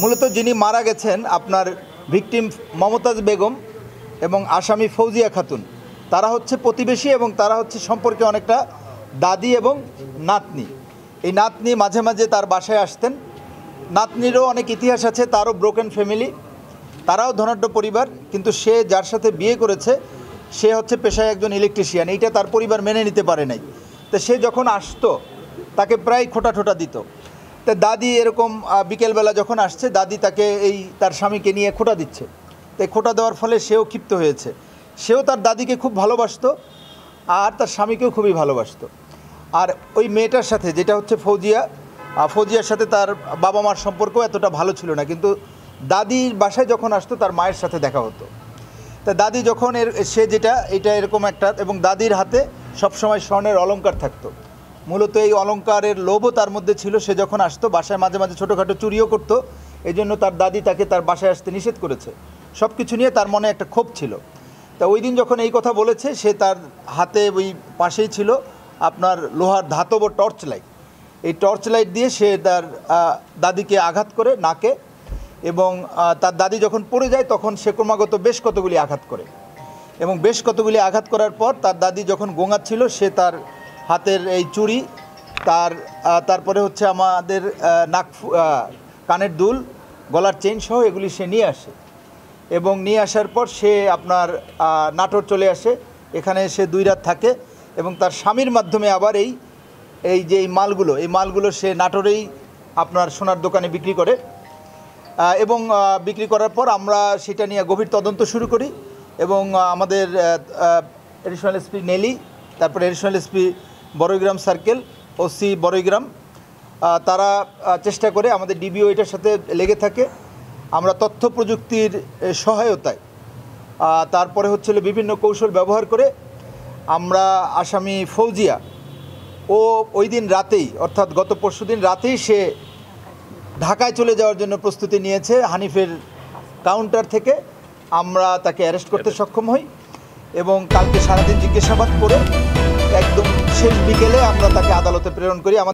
মূলত যিনি মারা গেছেন আপনার ভিকটিম মমতাজ বেগম এবং আসামি ফৌজিয়া খাতুন, তারা হচ্ছে প্রতিবেশী এবং তারা হচ্ছে সম্পর্কে অনেকটা দাদি এবং নাতনি। এই নাতনি মাঝে মাঝে তার বাসায় আসতেন। নাতনিরও অনেক ইতিহাস আছে, তারও ব্রোকেন ফ্যামিলি, তারাও ধনাঢ্য পরিবার, কিন্তু সে যার সাথে বিয়ে করেছে সে হচ্ছে পেশায় একজন ইলেকট্রিশিয়ান। এইটা তার পরিবার মেনে নিতে পারে নাই। তো সে যখন আসতো তাকে প্রায় খোঁটা দিত। তা দাদি এরকম বিকেলবেলা যখন আসছে, দাদি তাকে তার স্বামীকে নিয়ে খোঁটা দিচ্ছে। তাই খোঁটা দেওয়ার ফলে সেও ক্ষিপ্ত হয়েছে। সেও তার দাদিকে খুব ভালোবাসতো আর তার স্বামীকেও খুবই ভালোবাসতো। আর ওই মেয়েটার সাথে যেটা হচ্ছে ফৌজিয়ার সাথে তার বাবা মার সম্পর্ক এতটা ভালো ছিল না, কিন্তু দাদির বাসায় যখন আসতো তার মায়ের সাথে দেখা হতো। তা দাদি যখন এটা এরকম একটা, এবং দাদির হাতে সবসময় স্বর্ণের অলংকার থাকতো। মূলত এই অলংকারের লোভও তার মধ্যে ছিল। সে যখন আসতো বাসায় মাঝে মাঝে ছোটোখাটো চুরিও করতো। এই জন্য তার দাদি তাকে তার বাসায় আসতে নিষেধ করেছে। সব কিছু নিয়ে তার মনে একটা ক্ষোভ ছিল। তা ওই দিন যখন এই কথা বলেছে, সে তার হাতে ওই পাশেই ছিল আপনার লোহার ধাতব টর্চ লাইট। এই টর্চ লাইট দিয়ে সে তার দাদিকে আঘাত করে নাকে, এবং তার দাদি যখন পড়ে যায় তখন সে ক্রমাগত বেশ কতগুলি আঘাত করে, এবং বেশ কতগুলি আঘাত করার পর তার দাদি যখন গোঙাচ্ছিল, সে তার হাতের এই চুড়ি, তারপরে হচ্ছে আমাদের কানের দুল, গলার চেইন সহ এগুলি সে নিয়ে আসে। এবং নিয়ে আসার পর সে আপনার নাটোর চলে আসে। এখানে সে 2 রাত থাকে এবং তার স্বামীর মাধ্যমে আবার এই মালগুলো সে নাটোরেই আপনার সোনার দোকানে বিক্রি করে। এবং বিক্রি করার পর আমরা সেটা নিয়ে গভীর তদন্ত শুরু করি, এবং আমাদের এডিশনাল এসপি নেলি, তারপরে এডিশনাল এসপি বড়ইগ্রাম সার্কেল, ওসি বড়ইগ্রাম, তারা চেষ্টা করে, আমাদের ডিবিও এটার সাথে লেগে থাকে। আমরা তথ্য প্রযুক্তির সহায়তায় তারপরে হচ্ছিল বিভিন্ন কৌশল ব্যবহার করে আমরা আসামি ফৌজিয়া ওই দিন রাতেই, অর্থাৎ গত পরশুদিন রাতেই সে ঢাকায় চলে যাওয়ার জন্য প্রস্তুতি নিয়েছে। হানিফের কাউন্টার থেকে আমরা তাকে অ্যারেস্ট করতে সক্ষম হই, এবং কালকে সারাদিন জিজ্ঞাসাবাদ করে একদম শেষ বিকেলে আমরা তাকে আদালতে প্রেরণ করি।